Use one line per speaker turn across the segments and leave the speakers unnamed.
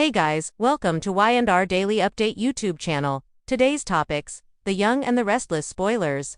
Hey guys, welcome to Y&R Daily Update YouTube channel. Today's topics: The Young and the Restless Spoilers.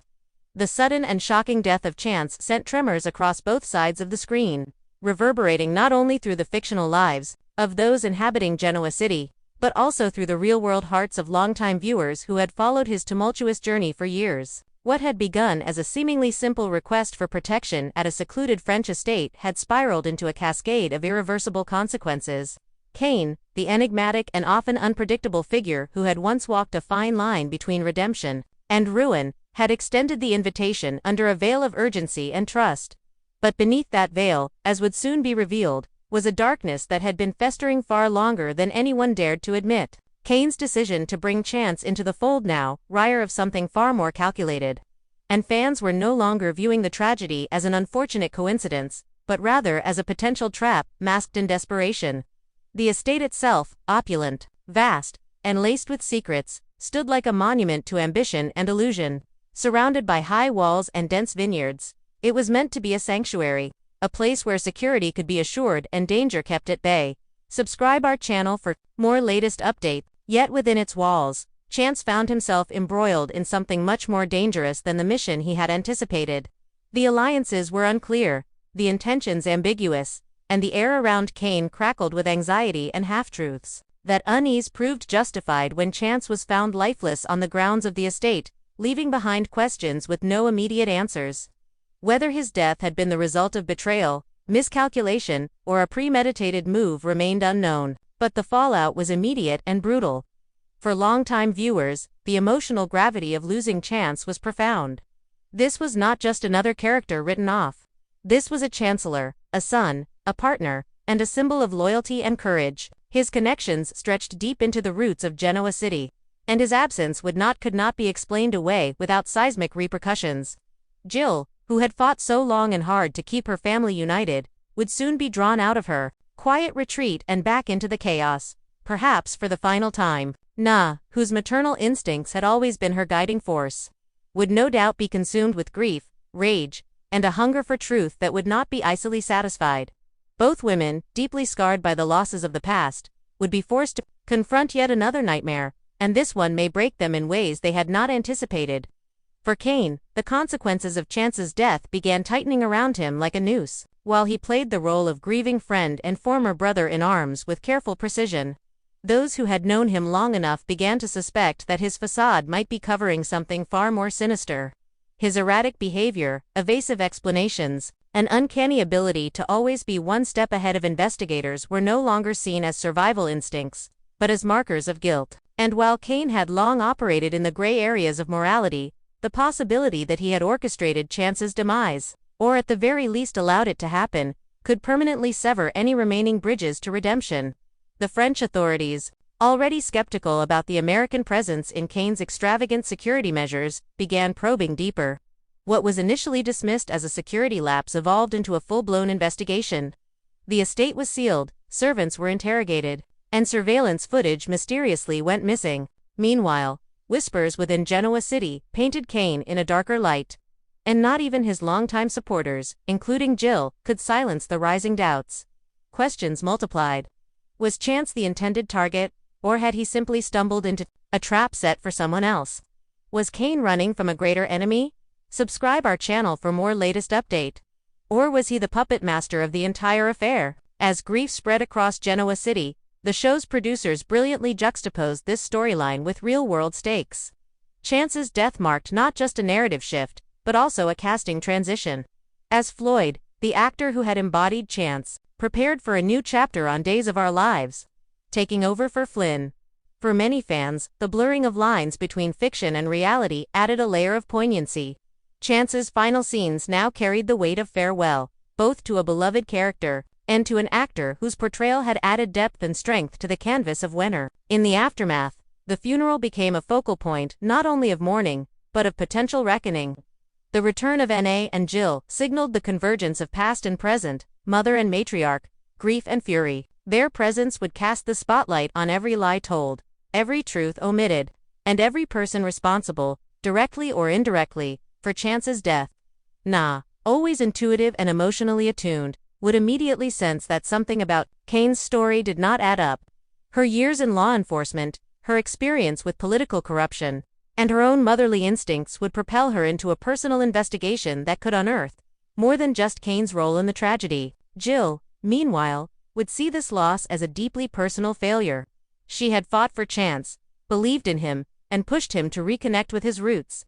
The sudden and shocking death of Chance sent tremors across both sides of the screen, reverberating not only through the fictional lives of those inhabiting Genoa City, but also through the real-world hearts of longtime viewers who had followed his tumultuous journey for years. What had begun as a seemingly simple request for protection at a secluded French estate had spiraled into a cascade of irreversible consequences. Cane, the enigmatic and often unpredictable figure who had once walked a fine line between redemption and ruin, had extended the invitation under a veil of urgency and trust. But beneath that veil, as would soon be revealed, was a darkness that had been festering far longer than anyone dared to admit. Cane's decision to bring Chance into the fold now, wire of something far more calculated. And fans were no longer viewing the tragedy as an unfortunate coincidence, but rather as a potential trap, masked in desperation. The estate itself, opulent, vast, and laced with secrets, stood like a monument to ambition and illusion. Surrounded by high walls and dense vineyards, it was meant to be a sanctuary, a place where security could be assured and danger kept at bay. Subscribe our channel for more latest updates. Yet within its walls, Chance found himself embroiled in something much more dangerous than the mission he had anticipated. The alliances were unclear, the intentions ambiguous, and the air around Cane crackled with anxiety and half-truths. That unease proved justified when Chance was found lifeless on the grounds of the estate, leaving behind questions with no immediate answers. Whether his death had been the result of betrayal, miscalculation, or a premeditated move remained unknown. But the fallout was immediate and brutal. For longtime viewers, the emotional gravity of losing Chance was profound. This was not just another character written off. This was a chancellor, a son, a partner, and a symbol of loyalty and courage. His connections stretched deep into the roots of Genoa City, and his absence could not be explained away without seismic repercussions. Jill, who had fought so long and hard to keep her family united, would soon be drawn out of her quiet retreat and back into the chaos, perhaps for the final time. Na, whose maternal instincts had always been her guiding force, would no doubt be consumed with grief, rage, and a hunger for truth that would not be easily satisfied. Both women, deeply scarred by the losses of the past, would be forced to confront yet another nightmare, and this one may break them in ways they had not anticipated. For Cane, the consequences of Chance's death began tightening around him like a noose, while he played the role of grieving friend and former brother-in-arms with careful precision. Those who had known him long enough began to suspect that his facade might be covering something far more sinister. His erratic behavior, evasive explanations, and uncanny ability to always be one step ahead of investigators were no longer seen as survival instincts, but as markers of guilt. And while Cane had long operated in the gray areas of morality, the possibility that he had orchestrated Chance's demise, or at the very least allowed it to happen, could permanently sever any remaining bridges to redemption. The French authorities, already skeptical about the American presence in Cane's extravagant security measures, began probing deeper. What was initially dismissed as a security lapse evolved into a full-blown investigation. The estate was sealed, servants were interrogated, and surveillance footage mysteriously went missing. Meanwhile, whispers within Genoa City painted Cane in a darker light. And not even his longtime supporters, including Jill, could silence the rising doubts. Questions multiplied. Was Chance the intended target, or had he simply stumbled into a trap set for someone else? Was Cane running from a greater enemy? Subscribe our channel for more latest update. Or was he the puppet master of the entire affair? As grief spread across Genoa City, the show's producers brilliantly juxtaposed this storyline with real-world stakes. Chance's death marked not just a narrative shift, but also a casting transition. As Floyd, the actor who had embodied Chance, prepared for a new chapter on Days of Our Lives, taking over for Flynn. For many fans, the blurring of lines between fiction and reality added a layer of poignancy. Chance's final scenes now carried the weight of farewell, both to a beloved character, and to an actor whose portrayal had added depth and strength to the canvas of Y&R. In the aftermath, the funeral became a focal point not only of mourning, but of potential reckoning. The return of Na and Jill signaled the convergence of past and present, mother and matriarch, grief and fury. Their presence would cast the spotlight on every lie told, every truth omitted, and every person responsible, directly or indirectly, for Chance's death. Na, always intuitive and emotionally attuned, would immediately sense that something about Cane's story did not add up. Her years in law enforcement, her experience with political corruption, and her own motherly instincts would propel her into a personal investigation that could unearth more than just Cane's role in the tragedy. Jill, meanwhile, would see this loss as a deeply personal failure. She had fought for Chance, believed in him, and pushed him to reconnect with his roots.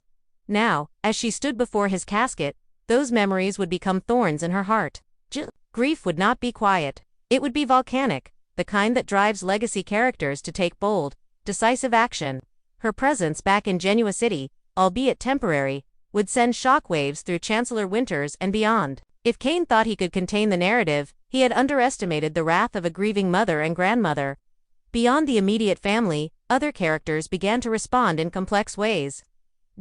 Now, as she stood before his casket, those memories would become thorns in her heart. Jill's grief would not be quiet. It would be volcanic, the kind that drives legacy characters to take bold, decisive action. Her presence back in Genoa City, albeit temporary, would send shockwaves through Chancellor Winters and beyond. If Cane thought he could contain the narrative, he had underestimated the wrath of a grieving mother and grandmother. Beyond the immediate family, other characters began to respond in complex ways.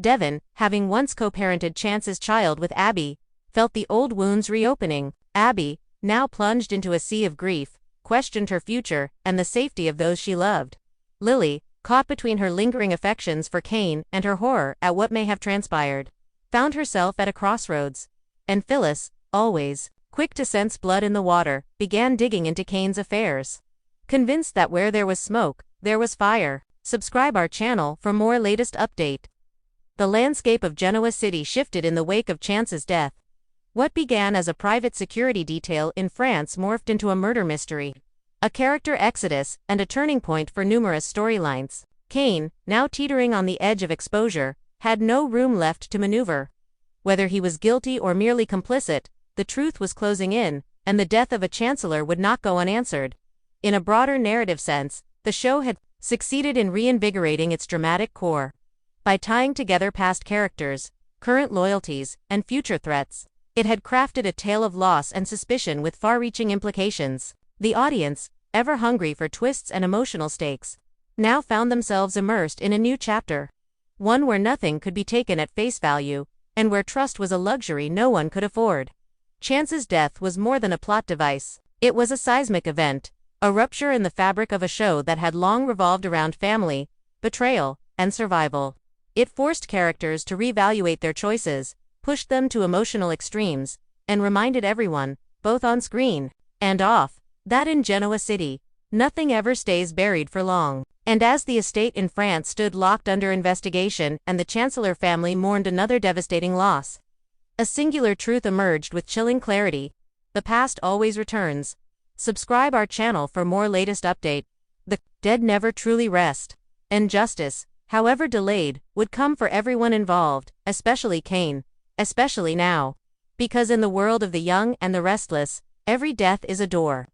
Devon, having once co-parented Chance's child with Abby, felt the old wounds reopening. Abby, now plunged into a sea of grief, questioned her future and the safety of those she loved. Lily, caught between her lingering affections for Cane and her horror at what may have transpired, found herself at a crossroads. And Phyllis, always quick to sense blood in the water, began digging into Cane's affairs. Convinced that where there was smoke, there was fire. Subscribe our channel for more latest update. The landscape of Genoa City shifted in the wake of Chance's death. What began as a private security detail in France morphed into a murder mystery, a character exodus, and a turning point for numerous storylines. Cane, now teetering on the edge of exposure, had no room left to maneuver. Whether he was guilty or merely complicit, the truth was closing in, and the death of a chancellor would not go unanswered. In a broader narrative sense, the show had succeeded in reinvigorating its dramatic core. By tying together past characters, current loyalties, and future threats, it had crafted a tale of loss and suspicion with far-reaching implications. The audience, ever hungry for twists and emotional stakes, now found themselves immersed in a new chapter. One where nothing could be taken at face value, and where trust was a luxury no one could afford. Chance's death was more than a plot device. It was a seismic event, a rupture in the fabric of a show that had long revolved around family, betrayal, and survival. It forced characters to reevaluate their choices, pushed them to emotional extremes, and reminded everyone, both on screen and off, that in Genoa City, nothing ever stays buried for long. And as the estate in France stood locked under investigation and the Chancellor family mourned another devastating loss, a singular truth emerged with chilling clarity: the past always returns. Subscribe our channel for more latest update. The dead never truly rest, and justice, however delayed, would come for everyone involved, especially Cane. Especially now. Because in the world of the young and the restless, every death is a door.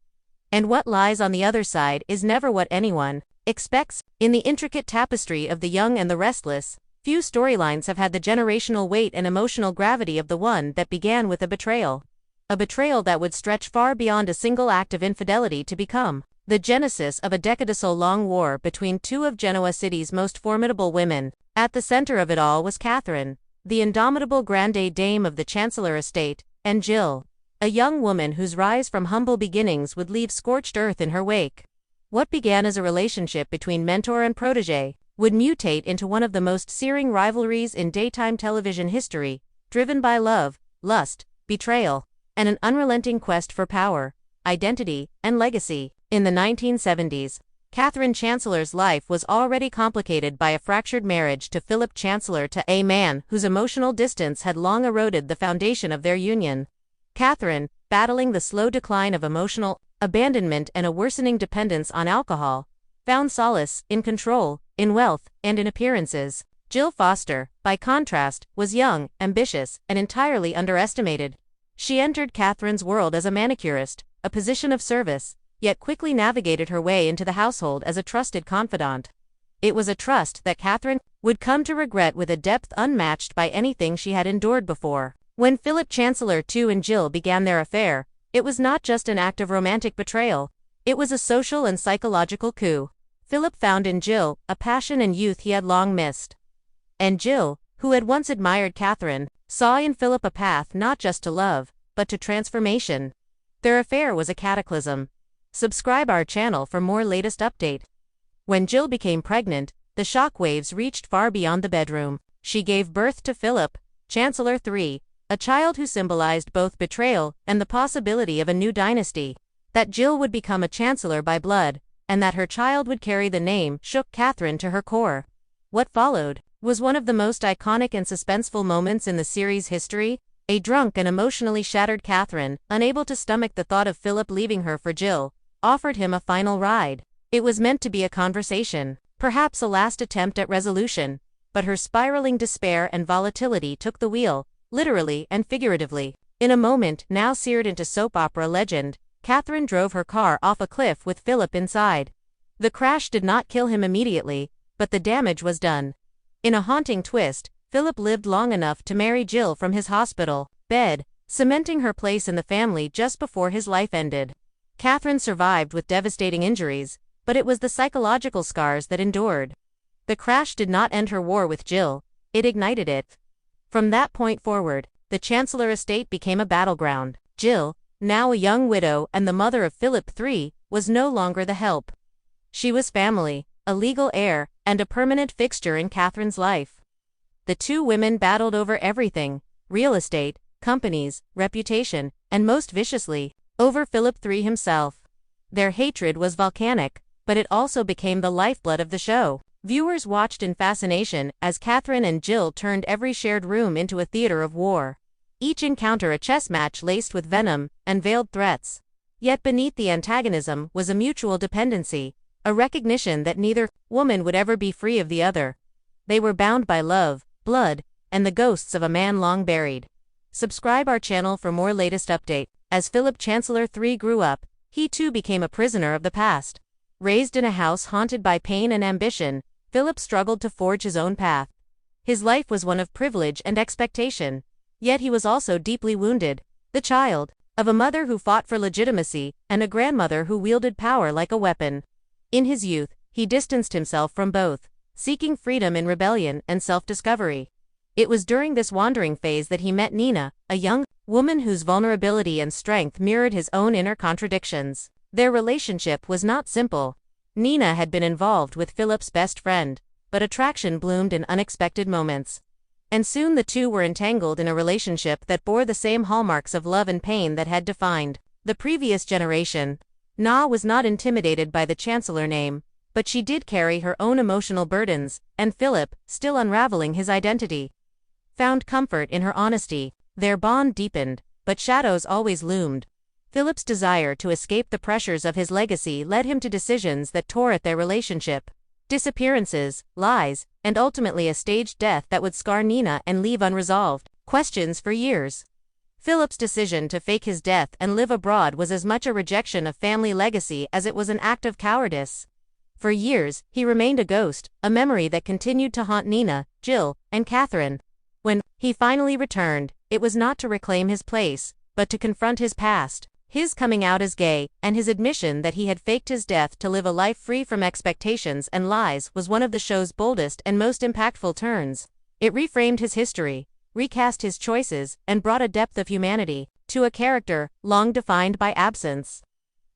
And what lies on the other side is never what anyone expects. In the intricate tapestry of the young and the restless, few storylines have had the generational weight and emotional gravity of the one that began with a betrayal. A betrayal that would stretch far beyond a single act of infidelity to become the genesis of a decade-long war between two of Genoa City's most formidable women. At the center of it all was Catherine, the indomitable grande dame of the Chancellor estate, and Jill, a young woman whose rise from humble beginnings would leave scorched earth in her wake. What began as a relationship between mentor and protege would mutate into one of the most searing rivalries in daytime television history, driven by love, lust, betrayal, and an unrelenting quest for power, identity, and legacy. In the 1970s, Catherine Chancellor's life was already complicated by a fractured marriage to Philip Chancellor, to a man whose emotional distance had long eroded the foundation of their union. Catherine, battling the slow decline of emotional abandonment and a worsening dependence on alcohol, found solace in control, in wealth, and in appearances. Jill Foster, by contrast, was young, ambitious, and entirely underestimated. She entered Catherine's world as a manicurist, a position of service, yet quickly navigated her way into the household as a trusted confidant. It was a trust that Catherine would come to regret with a depth unmatched by anything she had endured before. When Philip Chancellor II and Jill began their affair, it was not just an act of romantic betrayal, it was a social and psychological coup. Philip found in Jill a passion and youth he had long missed. And Jill, who had once admired Catherine, saw in Philip a path not just to love, but to transformation. Their affair was a cataclysm. Subscribe our channel for more latest update. When Jill became pregnant, the shockwaves reached far beyond the bedroom. She gave birth to Philip, Chancellor III, a child who symbolized both betrayal and the possibility of a new dynasty. That Jill would become a chancellor by blood, and that her child would carry the name shook Catherine to her core. What followed was one of the most iconic and suspenseful moments in the series' history. A drunk and emotionally shattered Catherine, unable to stomach the thought of Philip leaving her for Jill, offered him a final ride. It was meant to be a conversation, perhaps a last attempt at resolution, but her spiraling despair and volatility took the wheel, literally and figuratively. In a moment now seared into soap opera legend, Catherine drove her car off a cliff with Philip inside. The crash did not kill him immediately, but the damage was done. In a haunting twist, Philip lived long enough to marry Jill from his hospital bed, cementing her place in the family just before his life ended. Catherine survived with devastating injuries, but it was the psychological scars that endured. The crash did not end her war with Jill, it ignited it. From that point forward, the Chancellor estate became a battleground. Jill, now a young widow and the mother of Philip III, was no longer the help. She was family, a legal heir, and a permanent fixture in Catherine's life. The two women battled over everything: real estate, companies, reputation, and most viciously, over Philip III himself. Their hatred was volcanic, but it also became the lifeblood of the show. Viewers watched in fascination as Catherine and Jill turned every shared room into a theater of war. Each encounter a chess match laced with venom and veiled threats. Yet beneath the antagonism was a mutual dependency, a recognition that neither woman would ever be free of the other. They were bound by love, blood, and the ghosts of a man long buried. Subscribe our channel for more latest update. As Philip Chancellor III grew up, he too became a prisoner of the past. Raised in a house haunted by pain and ambition, Philip struggled to forge his own path. His life was one of privilege and expectation. Yet he was also deeply wounded, the child of a mother who fought for legitimacy and a grandmother who wielded power like a weapon. In his youth, he distanced himself from both, seeking freedom in rebellion and self-discovery. It was during this wandering phase that he met Nina, a young woman whose vulnerability and strength mirrored his own inner contradictions. Their relationship was not simple. Nina had been involved with Philip's best friend, but attraction bloomed in unexpected moments. And soon the two were entangled in a relationship that bore the same hallmarks of love and pain that had defined the previous generation. Na was not intimidated by the Chancellor name, but she did carry her own emotional burdens, and Philip, still unraveling his identity, found comfort in her honesty. Their bond deepened, but shadows always loomed. Philip's desire to escape the pressures of his legacy led him to decisions that tore at their relationship. Disappearances, lies, and ultimately a staged death that would scar Nina and leave unresolved questions for years. Philip's decision to fake his death and live abroad was as much a rejection of family legacy as it was an act of cowardice. For years, he remained a ghost, a memory that continued to haunt Nina, Jill, and Catherine. When he finally returned, it was not to reclaim his place, but to confront his past. His coming out as gay, and his admission that he had faked his death to live a life free from expectations and lies was one of the show's boldest and most impactful turns. It reframed his history, recast his choices, and brought a depth of humanity to a character long defined by absence.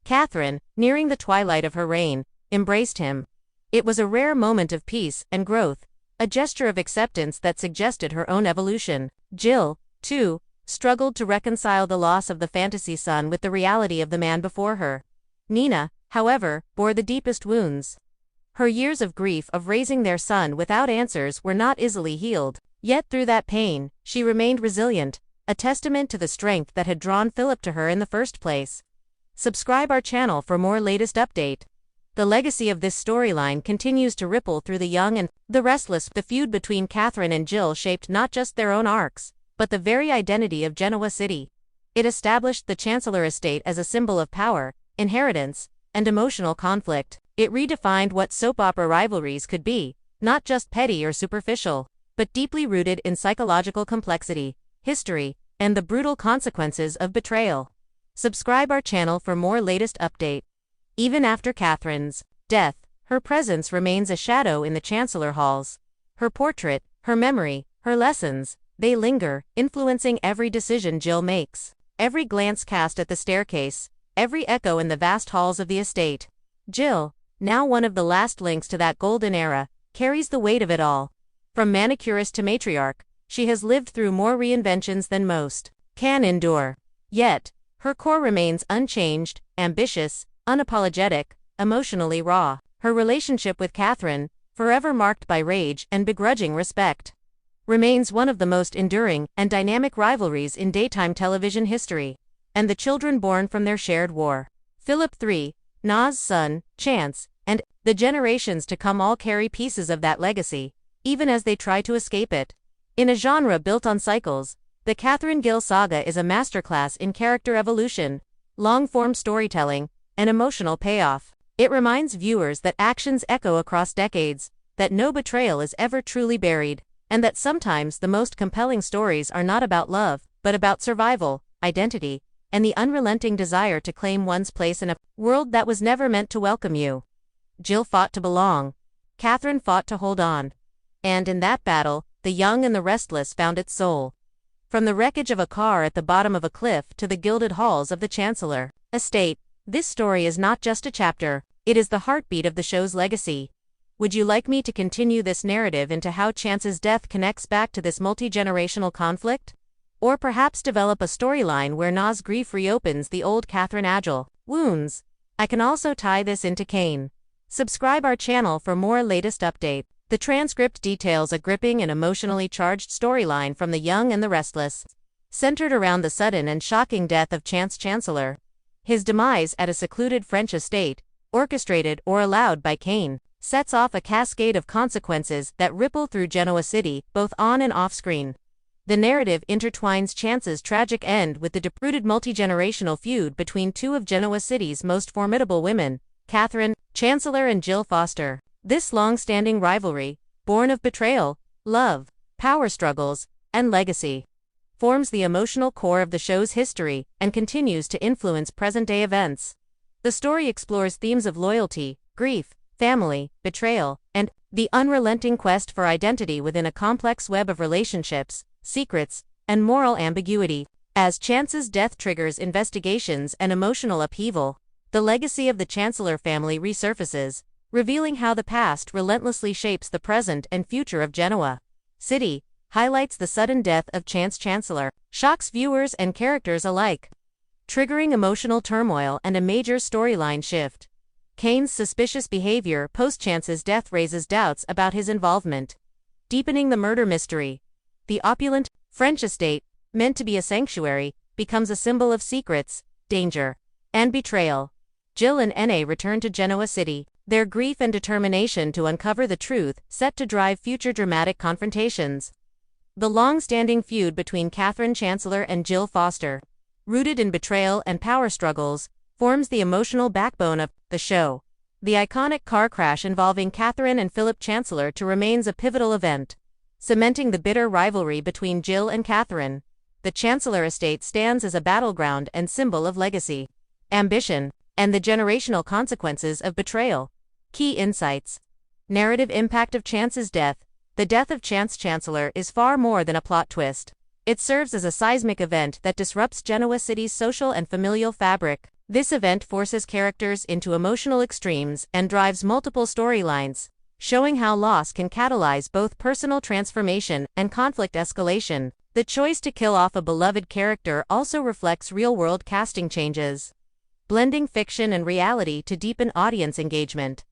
Catherine, nearing the twilight of her reign, embraced him. It was a rare moment of peace and growth, a gesture of acceptance that suggested her own evolution. Jill, too, struggled to reconcile the loss of the fantasy son with the reality of the man before her. Nina, however, bore the deepest wounds. Her years of grief of raising their son without answers were not easily healed. Yet through that pain, she remained resilient, a testament to the strength that had drawn Philip to her in the first place. Subscribe our channel for more latest update. The legacy of this storyline continues to ripple through the young and the restless. The feud between Catherine and Jill shaped not just their own arcs, but the very identity of Genoa City. It established the Chancellor estate as a symbol of power, inheritance, and emotional conflict. It redefined what soap opera rivalries could be, not just petty or superficial, but deeply rooted in psychological complexity, history, and the brutal consequences of betrayal. Subscribe our channel for more latest update. Even after Catherine's death, her presence remains a shadow in the Chancellor halls. Her portrait, her memory, her lessons, they linger, influencing every decision Jill makes. Every glance cast at the staircase, every echo in the vast halls of the estate. Jill, now one of the last links to that golden era, carries the weight of it all. From manicurist to matriarch, she has lived through more reinventions than most can endure. Yet, her core remains unchanged, ambitious, unapologetic, emotionally raw. Her relationship with Catherine, forever marked by rage and begrudging respect, remains one of the most enduring and dynamic rivalries in daytime television history. And the children born from their shared war. Philip III, Na's son, Chance, and the generations to come all carry pieces of that legacy, even as they try to escape it. In a genre built on cycles, the Catherine Gill saga is a masterclass in character evolution, long-form storytelling, and emotional payoff. It reminds viewers that actions echo across decades, that no betrayal is ever truly buried, and that sometimes the most compelling stories are not about love, but about survival, identity, and the unrelenting desire to claim one's place in a world that was never meant to welcome you. Jill fought to belong. Catherine fought to hold on. And in that battle, the young and the restless found its soul. From the wreckage of a car at the bottom of a cliff to the gilded halls of the Chancellor estate, this story is not just a chapter, it is the heartbeat of the show's legacy. Would you like me to continue this narrative into how Chance's death connects back to this multi-generational conflict? Or perhaps develop a storyline where Na's grief reopens the old Catherine Agile wounds? I can also tie this into Cane. Subscribe our channel for more latest update. The transcript details a gripping and emotionally charged storyline from The Young and the Restless, centered around the sudden and shocking death of Chance Chancellor. His demise at a secluded French estate, orchestrated or allowed by Cane, sets off a cascade of consequences that ripple through Genoa City, both on and off screen. The narrative intertwines Chance's tragic end with the deep-rooted multi-generational feud between two of Genoa City's most formidable women, Catherine, Chancellor, and Jill Foster. This long-standing rivalry, born of betrayal, love, power struggles, and legacy, forms the emotional core of the show's history and continues to influence present-day events. The story explores themes of loyalty, grief, family, betrayal, and the unrelenting quest for identity within a complex web of relationships, secrets, and moral ambiguity. As Chance's death triggers investigations and emotional upheaval, the legacy of the Chancellor family resurfaces, revealing how the past relentlessly shapes the present and future of Genoa City. Highlights the sudden death of Chance Chancellor, shocks viewers and characters alike, triggering emotional turmoil and a major storyline shift. Cane's suspicious behavior post-Chance's death raises doubts about his involvement, deepening the murder mystery. The opulent French estate, meant to be a sanctuary, becomes a symbol of secrets, danger, and betrayal. Jill and Na return to Genoa City, their grief and determination to uncover the truth set to drive future dramatic confrontations. The long-standing feud between Catherine Chancellor and Jill Foster, rooted in betrayal and power struggles, forms the emotional backbone of the show. The iconic car crash involving Catherine and Philip Chancellor remains a pivotal event, cementing the bitter rivalry between Jill and Catherine. The Chancellor estate stands as a battleground and symbol of legacy, ambition, and the generational consequences of betrayal. Key insights. Narrative impact of Chance's death. The death of Chance Chancellor is far more than a plot twist. It serves as a seismic event that disrupts Genoa City's social and familial fabric. This event forces characters into emotional extremes and drives multiple storylines, showing how loss can catalyze both personal transformation and conflict escalation. The choice to kill off a beloved character also reflects real-world casting changes, blending fiction and reality to deepen audience engagement.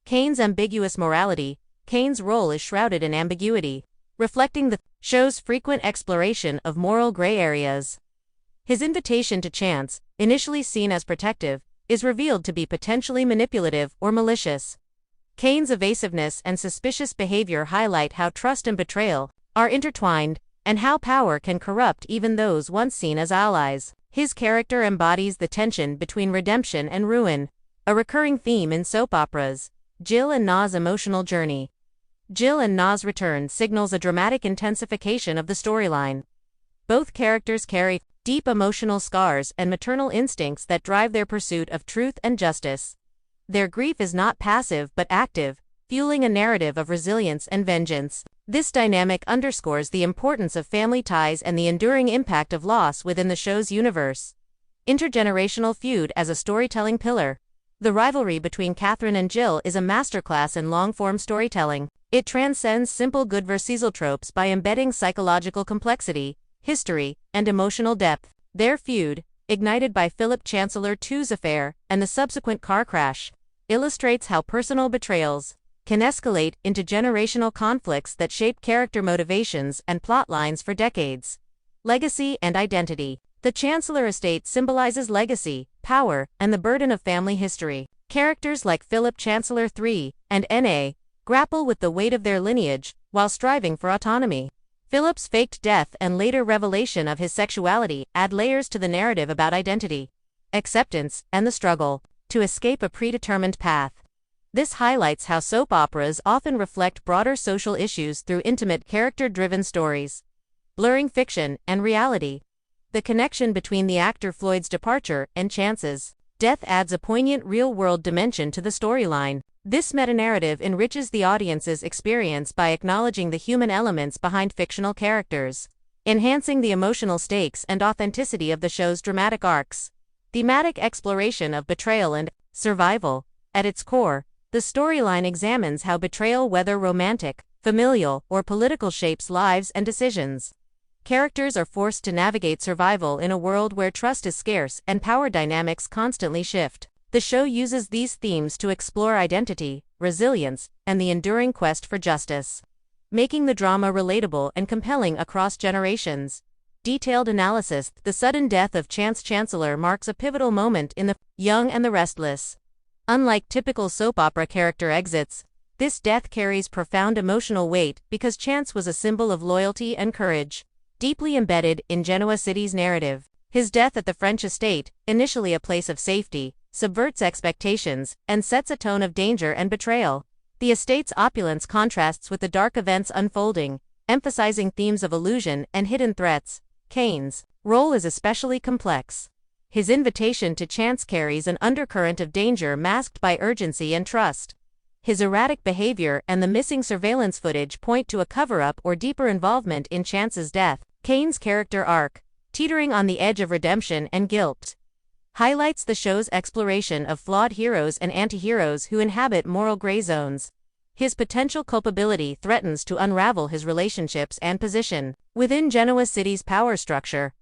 Cane's ambiguous morality. Cane's role is shrouded in ambiguity, reflecting the show's frequent exploration of moral gray areas. His invitation to Chance, initially seen as protective, is revealed to be potentially manipulative or malicious. Cane's evasiveness and suspicious behavior highlight how trust and betrayal are intertwined, and how power can corrupt even those once seen as allies. His character embodies the tension between redemption and ruin, a recurring theme in soap operas. Jill and Na's emotional journey. Jill and Na's return signals a dramatic intensification of the storyline. Both characters carry deep emotional scars and maternal instincts that drive their pursuit of truth and justice. Their grief is not passive but active, fueling a narrative of resilience and vengeance. This dynamic underscores the importance of family ties and the enduring impact of loss within the show's universe. Intergenerational feud as a storytelling pillar. The rivalry between Catherine and Jill is a masterclass in long-form storytelling. It transcends simple good versus evil tropes by embedding psychological complexity, history, and emotional depth. Their feud, ignited by Philip Chancellor II's affair and the subsequent car crash, illustrates how personal betrayals can escalate into generational conflicts that shape character motivations and plot lines for decades. Legacy and identity. The Chancellor estate symbolizes legacy, power, and the burden of family history. Characters like Philip Chancellor III and N.A. grapple with the weight of their lineage while striving for autonomy. Philip's faked death and later revelation of his sexuality add layers to the narrative about identity, acceptance, and the struggle to escape a predetermined path. This highlights how soap operas often reflect broader social issues through intimate, character-driven stories, blurring fiction and reality. The connection between the actor Floyd's departure and Chance's death adds a poignant real-world dimension to the storyline. This meta-narrative enriches the audience's experience by acknowledging the human elements behind fictional characters, enhancing the emotional stakes and authenticity of the show's dramatic arcs. Thematic exploration of betrayal and survival. At its core, the storyline examines how betrayal, whether romantic, familial, or political, shapes lives and decisions. Characters are forced to navigate survival in a world where trust is scarce and power dynamics constantly shift. The show uses these themes to explore identity, resilience, and the enduring quest for justice, making the drama relatable and compelling across generations. Detailed analysis. The sudden death of Chance Chancellor marks a pivotal moment in the Young and the Restless. Unlike typical soap opera character exits, this death carries profound emotional weight because Chance was a symbol of loyalty and courage, deeply embedded in Genoa City's narrative. His death at the French estate, initially a place of safety, subverts expectations and sets a tone of danger and betrayal. The estate's opulence contrasts with the dark events unfolding, emphasizing themes of illusion and hidden threats. Cane's role is especially complex. His invitation to Chance carries an undercurrent of danger masked by urgency and trust. His erratic behavior and the missing surveillance footage point to a cover-up or deeper involvement in Chance's death. Cane's character arc, teetering on the edge of redemption and guilt, highlights the show's exploration of flawed heroes and anti-heroes who inhabit moral gray zones. His potential culpability threatens to unravel his relationships and position within Genoa City's power structure.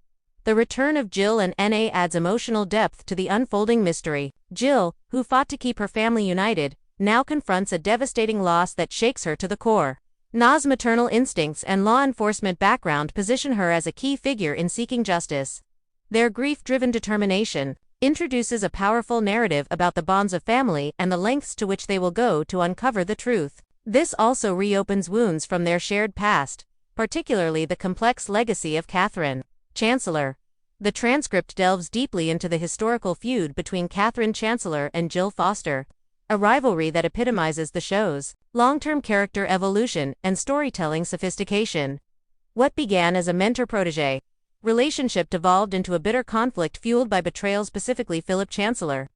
The return of Jill and N.A. adds emotional depth to the unfolding mystery. Jill, who fought to keep her family united, now confronts a devastating loss that shakes her to the core. Na's maternal instincts and law enforcement background position her as a key figure in seeking justice. Their grief-driven determination introduces a powerful narrative about the bonds of family and the lengths to which they will go to uncover the truth. This also reopens wounds from their shared past, particularly the complex legacy of Catherine Chancellor. The transcript delves deeply into the historical feud between Catherine Chancellor and Jill Foster, a rivalry that epitomizes the show's long-term character evolution and storytelling sophistication. What began as a mentor-protege relationship devolved into a bitter conflict fueled by betrayal, specifically Philip Chancellor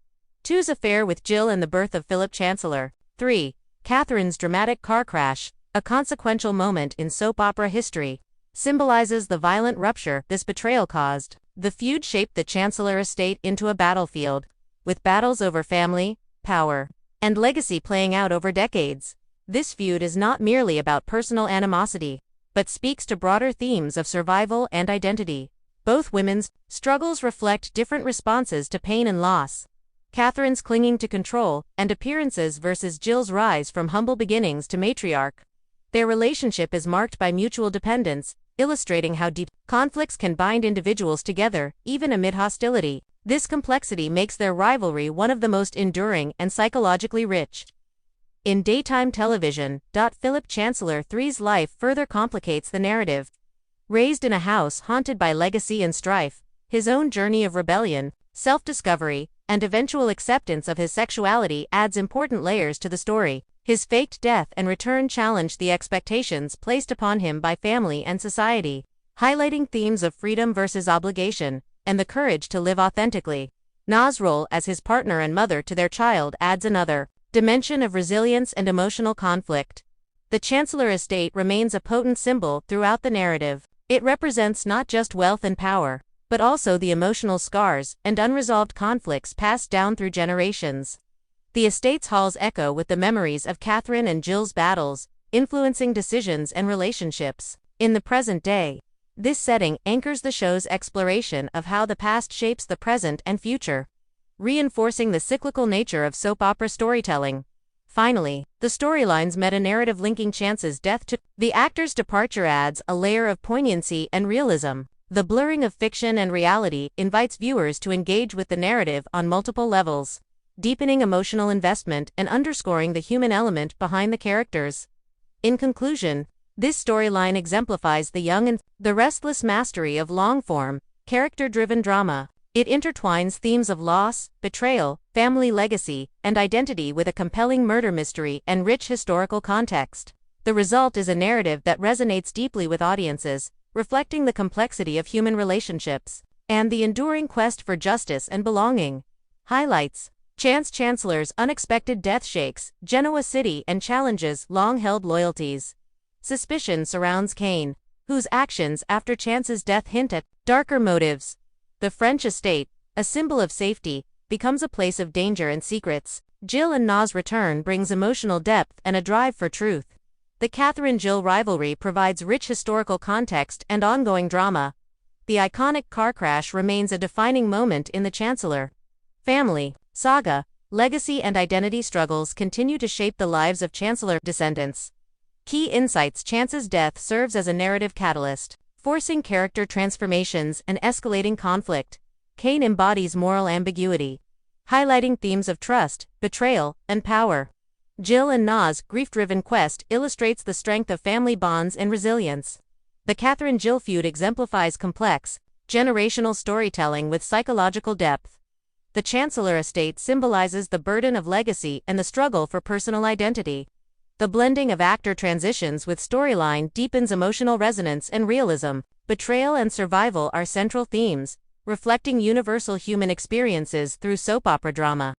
II's affair with Jill and the birth of Philip Chancellor III. Catherine's dramatic car crash, a consequential moment in soap opera history, symbolizes the violent rupture this betrayal caused. The feud shaped the Chancellor estate into a battlefield, with battles over family, power, and legacy playing out over decades. This feud is not merely about personal animosity, but speaks to broader themes of survival and identity. Both women's struggles reflect different responses to pain and loss. Catherine's clinging to control and appearances versus Jill's rise from humble beginnings to matriarch. Their relationship is marked by mutual dependence, illustrating how deep conflicts can bind individuals together, even amid hostility. This complexity makes their rivalry one of the most enduring and psychologically rich in daytime television. Philip Chancellor III's life further complicates the narrative. Raised in a house haunted by legacy and strife, his own journey of rebellion, self-discovery, and eventual acceptance of his sexuality adds important layers to the story. His faked death and return challenged the expectations placed upon him by family and society, highlighting themes of freedom versus obligation, and the courage to live authentically. Na's role as his partner and mother to their child adds another dimension of resilience and emotional conflict. The Chancellor estate remains a potent symbol throughout the narrative. It represents not just wealth and power, but also the emotional scars and unresolved conflicts passed down through generations. The estate's halls echo with the memories of Catherine and Jill's battles, influencing decisions and relationships. In the present day, this setting anchors the show's exploration of how the past shapes the present and future. reinforcing the cyclical nature of soap opera storytelling. Finally, the storyline's meta-narrative linking Chance's death to the actor's departure adds a layer of poignancy and realism. The blurring of fiction and reality invites viewers to engage with the narrative on multiple levels, deepening emotional investment and underscoring the human element behind the characters. In conclusion, this storyline exemplifies the Young and the Restless mastery of long-form, character-driven drama. It intertwines themes of loss, betrayal, family legacy, and identity with a compelling murder mystery and rich historical context. The result is a narrative that resonates deeply with audiences, reflecting the complexity of human relationships and the enduring quest for justice and belonging. Highlights: Chance Chancellor's unexpected death shakes Genoa City and challenges long-held loyalties. Suspicion surrounds Cane, whose actions after Chance's death hint at darker motives. The French estate, a symbol of safety, becomes a place of danger and secrets. Jill and Na's return brings emotional depth and a drive for truth. The Catherine-Jill rivalry provides rich historical context and ongoing drama. The iconic car crash remains a defining moment in the Chancellor family saga. Legacy and identity struggles continue to shape the lives of Chancellor descendants. Key insights: Chance's death serves as a narrative catalyst, forcing character transformations and escalating conflict. Cane embodies moral ambiguity, highlighting themes of trust, betrayal, and power. Jill and Na's grief-driven quest illustrates the strength of family bonds and resilience. The Catherine-Jill feud exemplifies complex, generational storytelling with psychological depth. The Chancellor estate symbolizes the burden of legacy and the struggle for personal identity. The blending of actor transitions with storyline deepens emotional resonance and realism. Betrayal and survival are central themes, reflecting universal human experiences through soap opera drama.